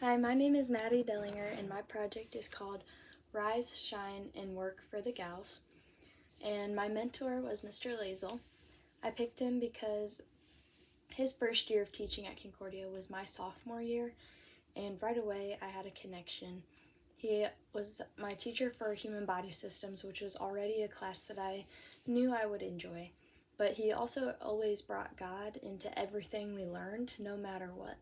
Hi, my name is Madi Dellinger, and my project is called Rise, Shine, and Work for the Gals. And my mentor was Mr. Lazel. I picked him because his first year of teaching at Concordia was my sophomore year, and right away I had a connection. He was my teacher for human body systems, which was already a class that I knew I would enjoy. But he also always brought God into everything we learned, no matter what.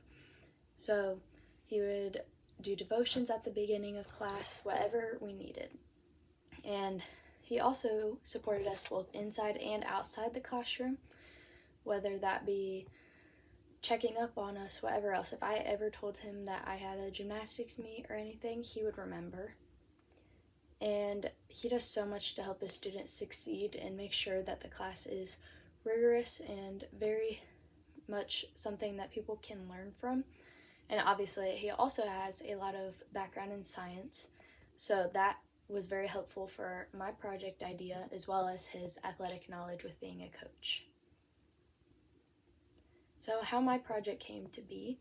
So he would do devotions at the beginning of class, whatever we needed. And he also supported us both inside and outside the classroom, whether that be checking up on us, whatever else. If I ever told him that I had a gymnastics meet or anything, he would remember. And he does so much to help his students succeed and make sure that the class is rigorous and very much something that people can learn from. And obviously, he also has a lot of background in science, so that was very helpful for my project idea as well as his athletic knowledge with being a coach. So, how my project came to be,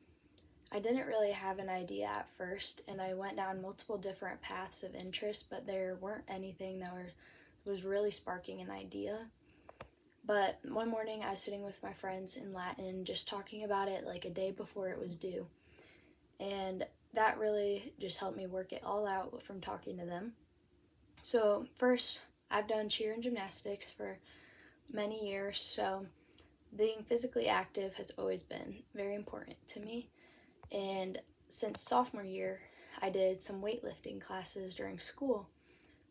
I didn't really have an idea at first, and I went down multiple different paths of interest, but there weren't anything that was really sparking an idea. But one morning, I was sitting with my friends in Latin, just talking about it like a day before it was due. And that really just helped me work it all out from talking to them. So first, I've done cheer and gymnastics for many years, so being physically active has always been very important to me. And since sophomore year, I did some weightlifting classes during school,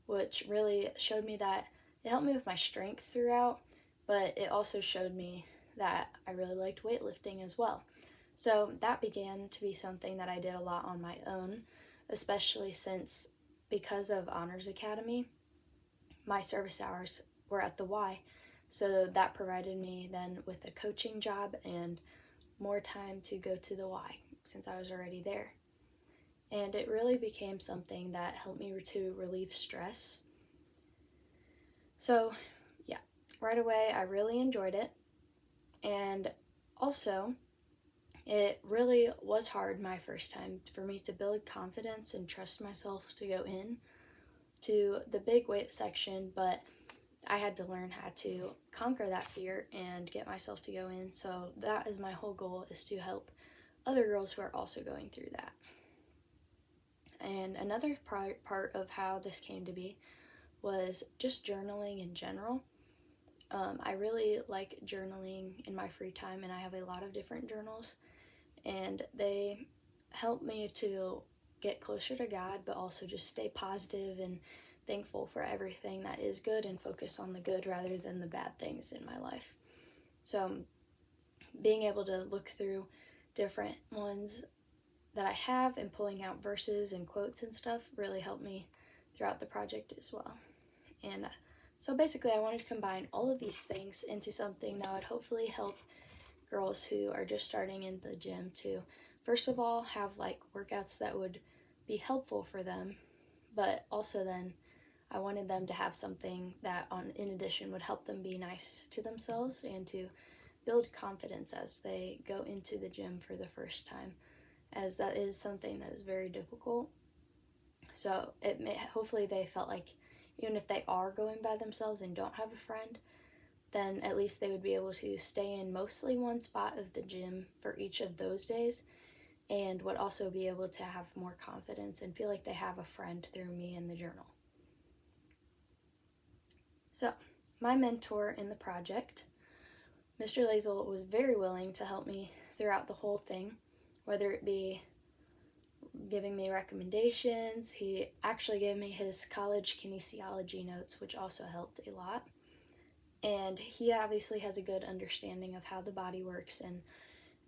which really showed me that it helped me with my strength throughout, but it also showed me that I really liked weightlifting as well. So that began to be something that I did a lot on my own, especially since, because of Honors Academy, my service hours were at the Y. So that provided me then with a coaching job and more time to go to the Y since I was already there. And it really became something that helped me to relieve stress. So yeah, right away I really enjoyed it. And also, it really was hard my first time for me to build confidence and trust myself to go in to the big weight section, but I had to learn how to conquer that fear and get myself to go in. So that is my whole goal, is to help other girls who are also going through that. And another part of how this came to be was just journaling in general. I really like journaling in my free time, and I have a lot of different journals, and they help me to get closer to God, but also just stay positive and thankful for everything that is good and focus on the good rather than the bad things in my life. So being able to look through different ones that I have and pulling out verses and quotes and stuff really helped me throughout the project as well. And so basically I wanted to combine all of these things into something that would hopefully help girls who are just starting in the gym to, first of all, have like workouts that would be helpful for them, but also then I wanted them to have something that in addition would help them be nice to themselves and to build confidence as they go into the gym for the first time, as that is something that is very difficult. So hopefully they felt like even if they are going by themselves and don't have a friend, then at least they would be able to stay in mostly one spot of the gym for each of those days, and would also be able to have more confidence and feel like they have a friend through me in the journal. So, my mentor in the project, Mr. Lazel, was very willing to help me throughout the whole thing, whether it be giving me recommendations. He actually gave me his college kinesiology notes, which also helped a lot. And he obviously has a good understanding of how the body works and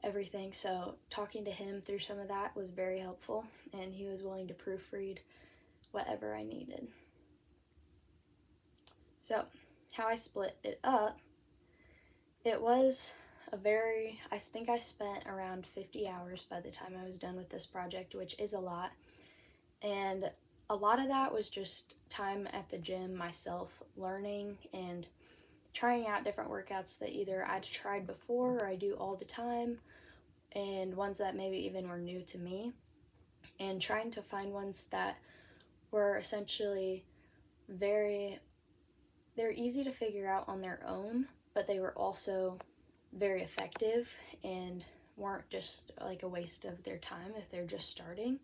everything, so talking to him through some of that was very helpful, and he was willing to proofread whatever I needed. So, how I split it up, it was I think I spent around 50 hours by the time I was done with this project, which is a lot. And a lot of that was just time at the gym myself, learning and trying out different workouts that either I'd tried before or I do all the time, and ones that maybe even were new to me. and trying to find ones that were essentially they're easy to figure out on their own, but they were also very effective and weren't just like a waste of their time if they're just starting.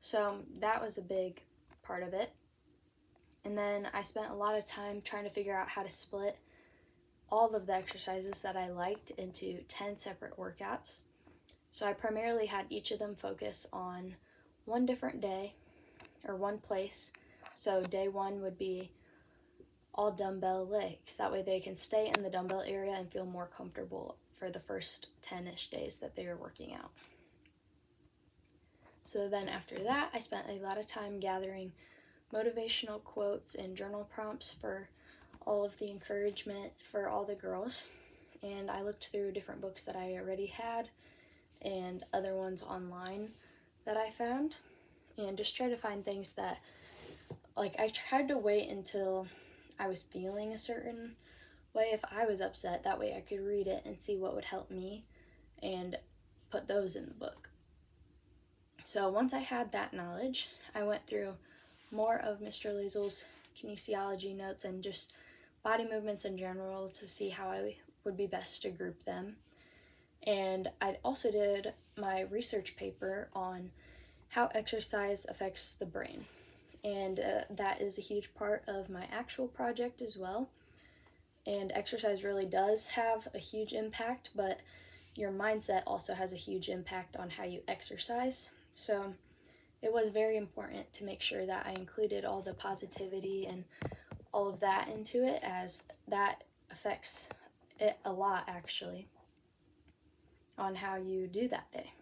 So that was a big part of it. And then I spent a lot of time trying to figure out how to split all of the exercises that I liked into 10 separate workouts. So I primarily had each of them focus on one different day or one place. So day one would be all dumbbell legs. That way they can stay in the dumbbell area and feel more comfortable for the first 10-ish days that they were working out. So then after that, I spent a lot of time gathering motivational quotes and journal prompts for all of the encouragement for all the girls. And I looked through different books that I already had and other ones online that I found, and just try to find things that, like, I tried to wait until I was feeling a certain way if I was upset. That way I could read it and see what would help me and put those in the book. So once I had that knowledge, I went through more of Mr. Liesel's kinesiology notes and just body movements in general to see how I would be best to group them. And I also did my research paper on how exercise affects the brain. And that is a huge part of my actual project as well. And exercise really does have a huge impact, but your mindset also has a huge impact on how you exercise. So it was very important to make sure that I included all the positivity and all of that into it, as that affects it a lot, actually, on how you do that day.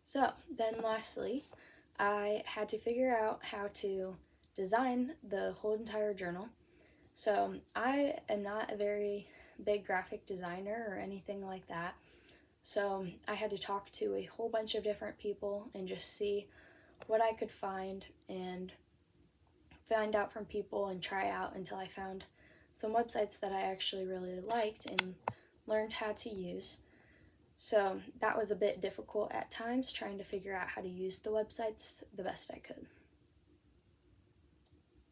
So then lastly, I had to figure out how to design the whole entire journal. So I am not a very big graphic designer or anything like that. So I had to talk to a whole bunch of different people and just see what I could find and find out from people and try out until I found some websites that I actually really liked and learned how to use. So that was a bit difficult at times, trying to figure out how to use the websites the best I could.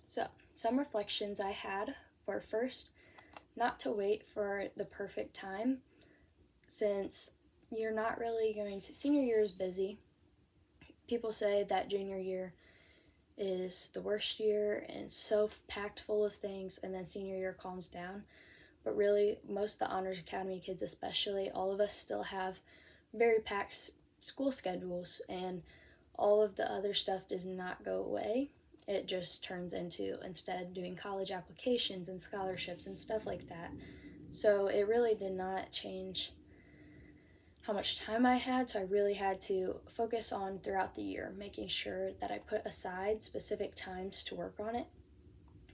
So some reflections I had were, first, not to wait for the perfect time, since you're not really going to, senior year is busy. People say that junior year is the worst year and so packed full of things, and then senior year calms down. But really, most of the Honors Academy kids especially, all of us still have very packed school schedules, and all of the other stuff does not go away. It just turns into, instead, doing college applications and scholarships and stuff like that. So it really did not change how much time I had, so I really had to focus on throughout the year, making sure that I put aside specific times to work on it.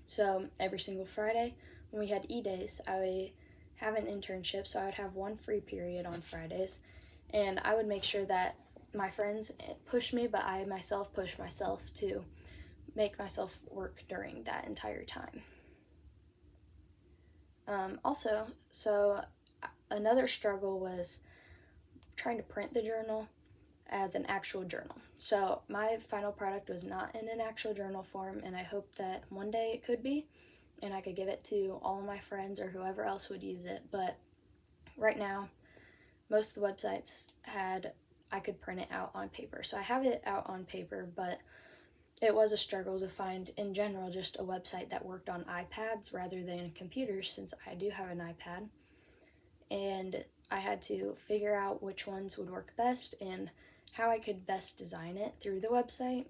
So every single Friday, when we had E-days, I would have an internship, so I would have one free period on Fridays, and I would make sure that my friends push me, but I myself push myself to make myself work during that entire time. Also, another struggle was trying to print the journal as an actual journal. So my final product was not in an actual journal form, and I hope that one day it could be, and I could give it to all of my friends or whoever else would use it. But right now, most of the websites I could print it out on paper. So I have it out on paper, but it was a struggle to find, in general, just a website that worked on iPads rather than computers, since I do have an iPad. And I had to figure out which ones would work best and how I could best design it through the website.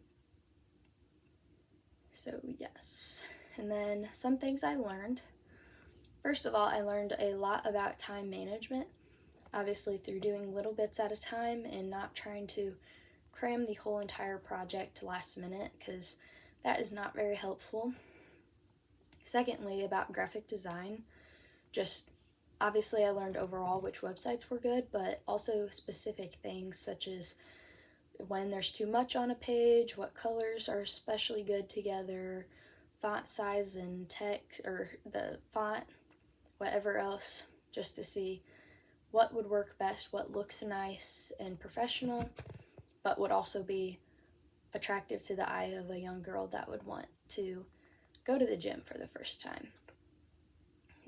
So yes. And then some things I learned. First of all, I learned a lot about time management, obviously through doing little bits at a time and not trying to cram the whole entire project last minute, because that is not very helpful. Secondly, about graphic design, just obviously I learned overall which websites were good, but also specific things such as when there's too much on a page, what colors are especially good together, font size and text, or the font, whatever else, just to see what would work best, what looks nice and professional, but would also be attractive to the eye of a young girl that would want to go to the gym for the first time.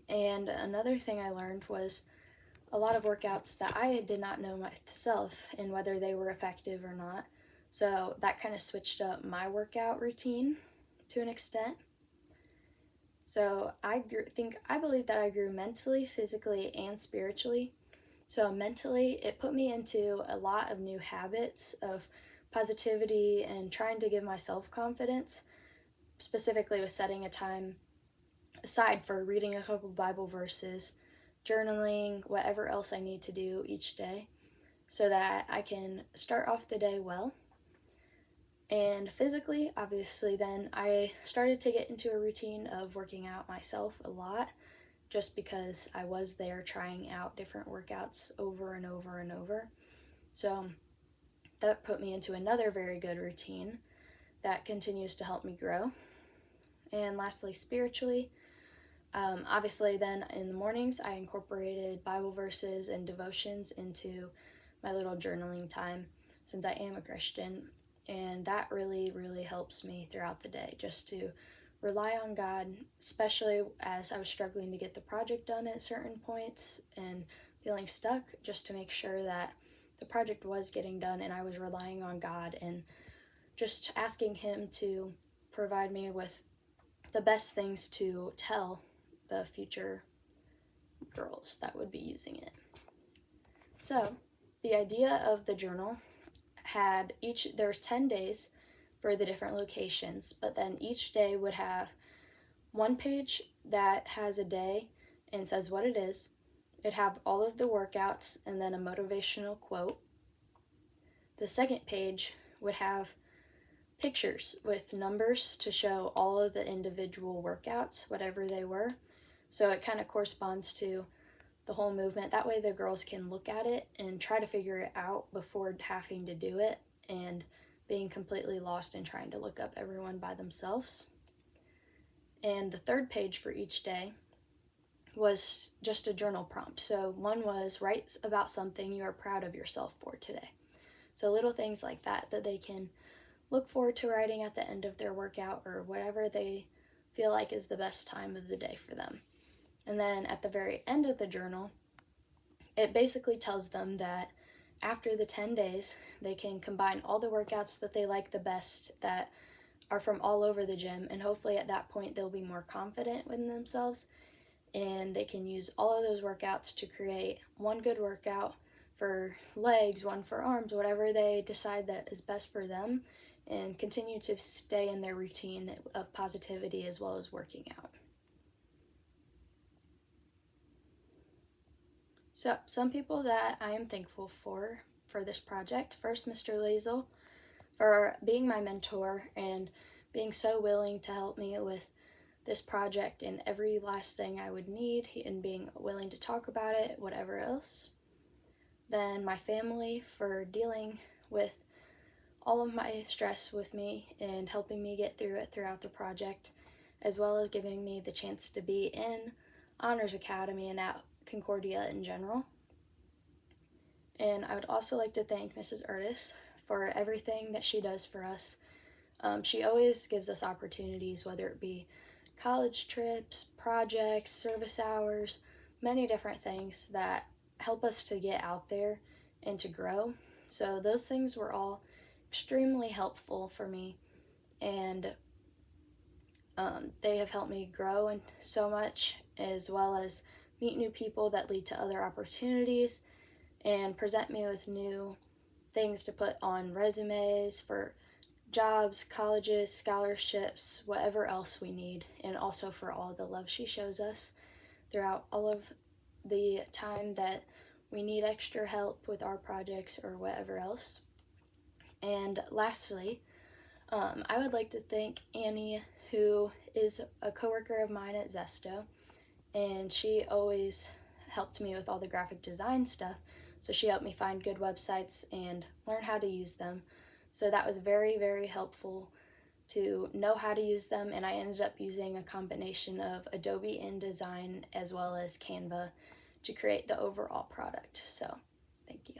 And another thing I learned was a lot of workouts that I did not know myself and whether they were effective or not. So that kind of switched up my workout routine to an extent. So I believe that I grew mentally, physically, and spiritually. So mentally, it put me into a lot of new habits of positivity and trying to give myself confidence, specifically with setting a time aside for reading a couple Bible verses, journaling, whatever else I need to do each day, so that I can start off the day well. And physically, obviously, then I started to get into a routine of working out myself a lot, just because I was there trying out different workouts over and over and over. So that put me into another very good routine that continues to help me grow. And lastly, spiritually, obviously then in the mornings I incorporated Bible verses and devotions into my little journaling time, since I am a Christian, and that really, really helps me throughout the day, just to rely on God, especially as I was struggling to get the project done at certain points and feeling stuck, just to make sure that the project was getting done and I was relying on God and just asking Him to provide me with the best things to tell the future girls that would be using it. So the idea of the journal there's 10 days for the different locations, but then each day would have one page that has a day and says what it is. It'd have all of the workouts and then a motivational quote. The second page would have pictures with numbers to show all of the individual workouts, whatever they were. So it kind of corresponds to the whole movement. That way the girls can look at it and try to figure it out before having to do it and being completely lost and trying to look up everyone by themselves. And the third page for each day was just a journal prompt. So one was write about something you are proud of yourself for today. So little things like that they can look forward to writing at the end of their workout or whatever they feel like is the best time of the day for them. And then at the very end of the journal, it basically tells them that after the 10 days, they can combine all the workouts that they like the best that are from all over the gym, and hopefully at that point they'll be more confident within themselves, and they can use all of those workouts to create one good workout for legs, one for arms, whatever they decide that is best for them, and continue to stay in their routine of positivity as well as working out. So, some people that I am thankful for this project. First, Mr. Lazel, for being my mentor and being so willing to help me with this project and every last thing I would need, and being willing to talk about it, whatever else. Then my family for dealing with all of my stress with me and helping me get through it throughout the project, as well as giving me the chance to be in Honors Academy and at Concordia in general. And I would also like to thank Mrs. Urtis for everything that she does for us. She always gives us opportunities, whether it be college trips, projects, service hours, many different things that help us to get out there and to grow. So those things were all extremely helpful for me, and they have helped me grow in so much, as well as meet new people that lead to other opportunities and present me with new things to put on resumes for jobs, colleges, scholarships, whatever else we need, and also for all the love she shows us throughout all of the time that we need extra help with our projects or whatever else. And lastly, I would like to thank Annie, who is a coworker of mine at Zesto, and she always helped me with all the graphic design stuff. So she helped me find good websites and learn how to use them. So that was very, very helpful to know how to use them, and I ended up using a combination of Adobe InDesign as well as Canva to create the overall product. So thank you.